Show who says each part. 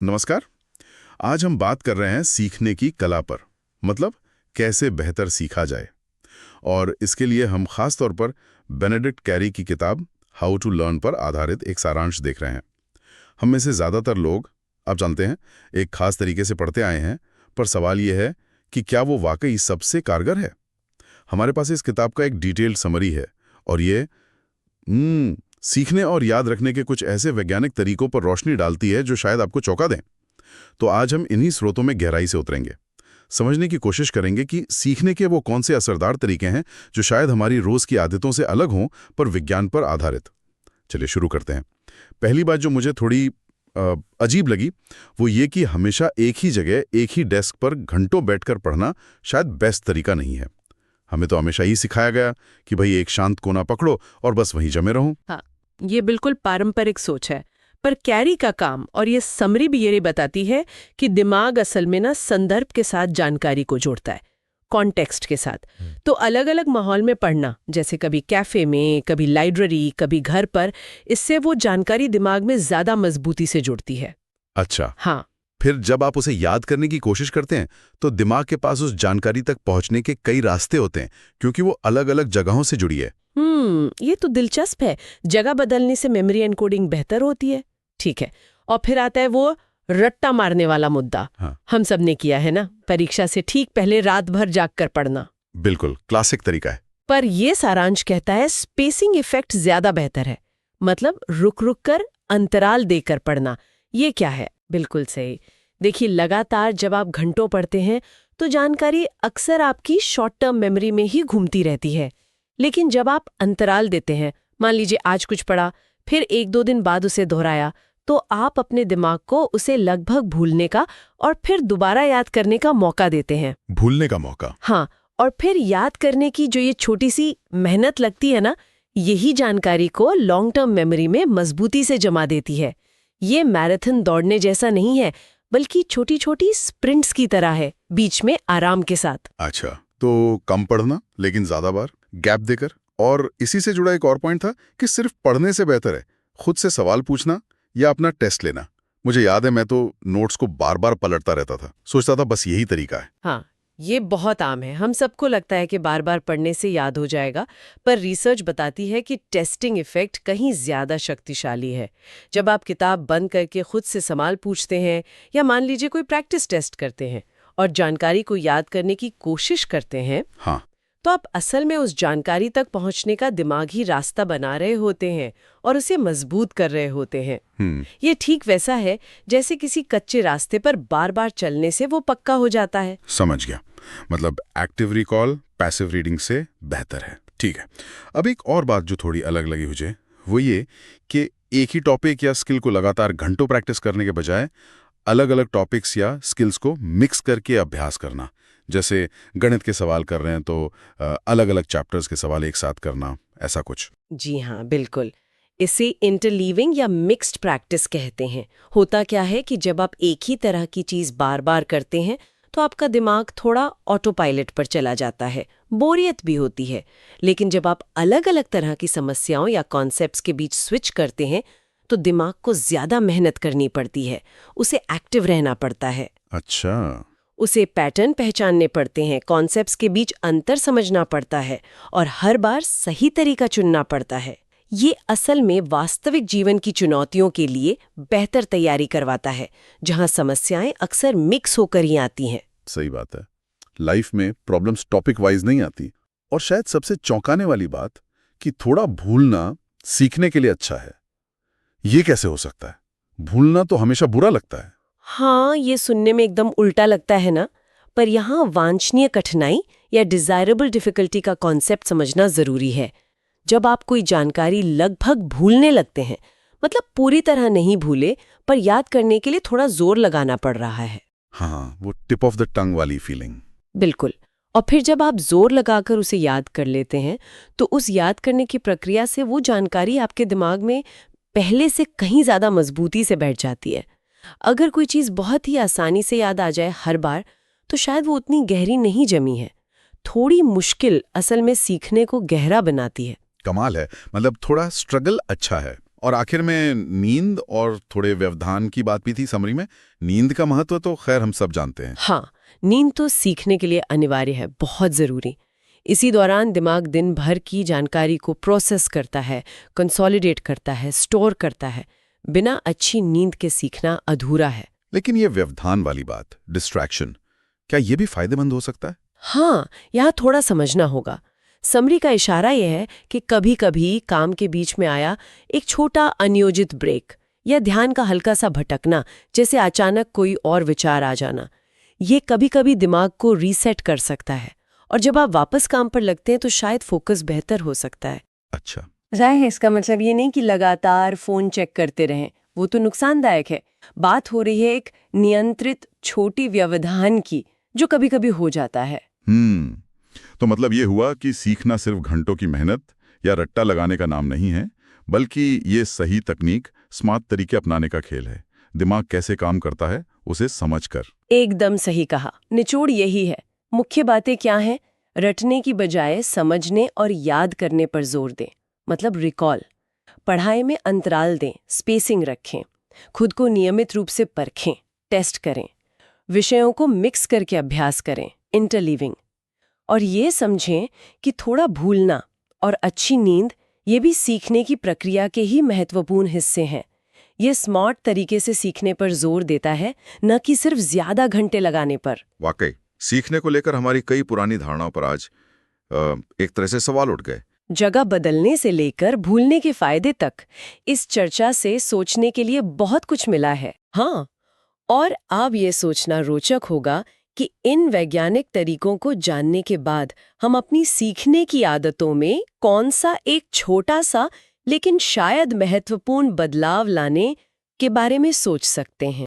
Speaker 1: नमस्कार। आज हम बात कर रहे हैं सीखने की कला पर, मतलब कैसे बेहतर सीखा जाए। और इसके लिए हम खास तौर पर बेनेडिक्ट कैरी की किताब हाउ टू लर्न पर आधारित एक सारांश देख रहे हैं। हम में से ज़्यादातर लोग, आप जानते हैं, एक खास तरीके से पढ़ते आए हैं, पर सवाल यह है कि क्या वो वाकई सबसे कारगर है। हमारे पास इस किताब का एक डिटेल्ड समरी है और ये सीखने और याद रखने के कुछ ऐसे वैज्ञानिक तरीकों पर रोशनी डालती है जो शायद आपको चौंका दें। तो आज हम इन्हीं स्रोतों में गहराई से उतरेंगे, समझने की कोशिश करेंगे कि सीखने के वो कौन से असरदार तरीके हैं जो शायद हमारी रोज की आदतों से अलग हों पर विज्ञान पर आधारित। चलिए शुरू करते हैं। पहली बात जो मुझे थोड़ी अजीब लगी वो ये कि हमेशा एक ही जगह एक ही डेस्क पर घंटों बैठकर पढ़ना शायद बेस्ट तरीका नहीं है। हमें तो हमेशा ही सिखाया गया कि भाई एक शांत कोना पकड़ो और बस वहीं जमे रहो।
Speaker 2: हाँ, ये बिल्कुल पारंपरिक सोच है। पर कैरी का काम और ये समरी भी ये बताती है कि दिमाग असल में ना संदर्भ के साथ जानकारी को जोड़ता है, कॉन्टेक्स्ट के साथ। तो अलग अलग माहौल में पढ़ना, जैसे कभी कैफे में, कभी लाइब्रेरी, कभी घर पर, इससे वो जानकारी दिमाग में ज्यादा मजबूती से जुड़ती है।
Speaker 1: अच्छा,
Speaker 2: हाँ,
Speaker 1: फिर जब आप उसे याद करने की कोशिश करते हैं तो दिमाग के पास उस जानकारी तक पहुंचने के कई रास्ते होते हैं, क्योंकि वो अलग अलग जगहों से जुड़ी है।
Speaker 2: ये तो दिलचस्प है। जगह बदलने से मेमोरी एनकोडिंग बेहतर होती है। ठीक है। और फिर आता है वो रट्टा मारने वाला मुद्दा।
Speaker 1: हाँ,
Speaker 2: हम सब ने किया है ना, परीक्षा से ठीक पहले रात भर जाग कर पढ़ना।
Speaker 1: बिल्कुल क्लासिक तरीका है।
Speaker 2: पर ये सारांश कहता है स्पेसिंग इफेक्ट ज्यादा बेहतर है, मतलब रुक रुक कर अंतराल देकर पढ़ना। ये क्या है? बिल्कुल सही। देखिए, लगातार जब आप घंटों पढ़ते हैं तो जानकारी अक्सर आपकी शॉर्ट टर्म मेमोरी में ही घूमती रहती है। लेकिन जब आप अंतराल देते हैं, मान लीजिए आज कुछ पढ़ा, फिर एक दो दिन बाद उसे दोहराया, तो आप अपने दिमाग को उसे लगभग भूलने का और फिर दोबारा याद करने का मौका देते हैं।
Speaker 1: भूलने का मौका?
Speaker 2: हाँ, और फिर याद करने की जो ये छोटी सी मेहनत लगती है ना, यही जानकारी को लॉन्ग टर्म मेमोरी में मजबूती से जमा देती है। ये मैराथन दौड़ने जैसा नहीं है, बल्कि छोटी छोटी स्प्रिंट्स की तरह है, बीच में आराम के साथ।
Speaker 1: अच्छा, तो कम पढ़ना लेकिन ज्यादा बार गैप देकर। और इसी से जुड़ा एक और पॉइंट था कि सिर्फ पढ़ने से बेहतर है खुद से सवाल पूछना या अपना टेस्ट लेना। मुझे याद है मैं तो नोट्स को बार बार पलटता रहता था, सोचता था बस यही तरीका है।
Speaker 2: हाँ, ये बहुत आम है। हम सबको लगता है कि बार बार पढ़ने से याद हो जाएगा, पर रिसर्च बताती है कि टेस्टिंग इफेक्ट कहीं ज्यादा शक्तिशाली है। जब आप किताब बंद करके खुद से सवाल पूछते हैं या मान लीजिए कोई प्रैक्टिस टेस्ट करते हैं और जानकारी को याद करने की कोशिश करते हैं,
Speaker 1: हाँ,
Speaker 2: तो आप असल में उस जानकारी तक पहुंचने का दिमागी रास्ता बना रहे होते हैं और उसे मजबूत कर रहे होते हैं। ये ठीक वैसा है जैसे किसी कच्चे रास्ते पर बार बार चलने से वो पक्का हो जाता है।
Speaker 1: समझ गया। मतलब एक्टिव रिकॉल पैसिव रीडिंग से बेहतर है। ठीक है। अब एक और बात जो थोड़ी अलग लगी मुझे वो ये कि एक ही टॉपिक या स्किल को लगातार घंटों प्रैक्टिस करने के बजाय अलग अलग टॉपिक्स या स्किल्स को मिक्स करके अभ्यास करना। जैसे गणित के सवाल कर रहे हैं तो अलग अलग चैप्टर्स के सवाल एक साथ करना, ऐसा कुछ।
Speaker 2: जी हाँ, बिल्कुल। इसे इंटरलीविंग या मिक्स्ड प्रैक्टिस कहते हैं। होता क्या है कि जब आप एक ही तरह की चीज बार बार करते हैं तो आपका दिमाग थोड़ा ऑटो पायलट पर चला जाता है, बोरियत भी होती है। लेकिन जब आप अलग अलग तरह की समस्याओं या कॉन्सेप्ट्स के बीच स्विच करते हैं तो दिमाग को ज्यादा मेहनत करनी पड़ती है, उसे एक्टिव रहना पड़ता है।
Speaker 1: अच्छा,
Speaker 2: उसे पैटर्न पहचानने पड़ते हैं, कॉन्सेप्ट्स के बीच अंतर समझना पड़ता है और हर बार सही तरीका चुनना पड़ता है। ये असल में वास्तविक जीवन की चुनौतियों के लिए बेहतर तैयारी करवाता है, जहां समस्याएं अक्सर मिक्स होकर ही आती हैं।
Speaker 1: सही बात है। लाइफ में प्रॉब्लम्स टॉपिक वाइज नहीं आती। और शायद सबसे चौंकाने वाली बात कि थोड़ा भूलना सीखने के लिए अच्छा है। ये कैसे हो सकता है? भूलना तो हमेशा बुरा लगता है।
Speaker 2: हाँ, ये सुनने में एकदम उल्टा लगता है ना, पर यहाँ वांछनीय कठिनाई या डिजायरेबल डिफिकल्टी का कॉन्सेप्ट समझना जरूरी है। जब आप कोई जानकारी लगभग भूलने लगते हैं, मतलब पूरी तरह नहीं भूले पर याद करने के लिए थोड़ा जोर लगाना पड़ रहा है।
Speaker 1: हाँ, वो टिप ऑफ द टंग वाली फीलिंग।
Speaker 2: बिल्कुल। और फिर जब आप जोर लगाकर उसे याद कर लेते हैं तो उस याद करने की प्रक्रिया से वो जानकारी आपके दिमाग में पहले से कहीं ज्यादा मजबूती से बैठ जाती है। अगर कोई चीज बहुत ही आसानी से याद आ जाए हर बार, तो शायद वो उतनी गहरी नहीं जमी है। थोड़ी मुश्किल असल में सीखने को गहरा बनाती है।
Speaker 1: कमाल है। मतलब थोड़ा स्ट्रगल अच्छा है, और आखिर में नींद और थोड़े व्यवधान की बात भी थी समरी में। नींद का महत्व तो खैर हम सब जानते हैं।
Speaker 2: हाँ, नींद तो सीखने के लिए अनिवार्य है, बहुत ज़रूरी। इसी दौरान दिमाग दिन भर की जानकारी को प्रोसेस करता है, कंसोलिडेट करता है, स्टोर करता है। बिना अच्छी नींद के सीखना अधूरा है।
Speaker 1: लेकिन ये व्यवधान वाली बात, डिस्ट्रैक्शन, क्या ये भी फायदेमंद हो सकता है?
Speaker 2: हाँ, यहाँ थोड़ा समझना होगा। समरी का इशारा यह है कि कभी-कभी काम के बीच में आया एक छोटा अनियोजित ब्रेक या ध्यान का हल्का सा भटकना, जैसे अचानक कोई और विचार आ जाना, ये कभी-कभी दिमाग को रीसेट कर सकता है। और जब आप वापस काम पर लगते हैं तो शायद फोकस बेहतर हो सकता है।
Speaker 1: अच्छा।
Speaker 2: जाहिर है, इसका मतलब ये नहीं कि लगातार फोन चेक करते रहें, वो तो नुकसानदायक है। बात हो रही है एक नियंत्रित छोटी व्यवधान की, जो कभी-कभी हो जाता है।
Speaker 1: तो मतलब ये हुआ कि सीखना सिर्फ घंटों की मेहनत या रट्टा लगाने का नाम नहीं है, बल्कि ये सही तकनीक, स्मार्ट तरीके अपनाने का खेल है। दिमाग कैसे काम करता है उसे समझकर।
Speaker 2: एकदम सही कहा। निचोड़ यही है। मुख्य बातें क्या हैं? रटने की बजाय समझने और याद करने पर जोर दें, मतलब रिकॉल। पढ़ाई में अंतराल दें, स्पेसिंग रखें, खुद को नियमित रूप से परखें, टेस्ट करें, विषयों को मिक्स करके अभ्यास करें, इंटरलीविंग। और ये समझें कि थोड़ा भूलना और अच्छी नींद, ये भी सीखने की प्रक्रिया के ही महत्वपूर्ण हिस्से हैं। ये स्मार्ट तरीके से सीखने पर जोर देता है, न कि सिर्फ ज्यादा घंटे लगाने पर।
Speaker 3: वाकई सीखने को लेकर हमारी कई पुरानी धारणाओं पर आज एक तरह से सवाल उठ गए।
Speaker 2: जगह बदलने से लेकर भूलने के फायदे तक इस चर्चा से सोचने के लिए बहुत कुछ मिला है। हाँ, और अब ये सोचना रोचक होगा कि इन वैज्ञानिक तरीकों को जानने के बाद हम अपनी सीखने की आदतों में कौन सा एक छोटा सा लेकिन शायद महत्वपूर्ण बदलाव लाने के बारे में सोच सकते हैं।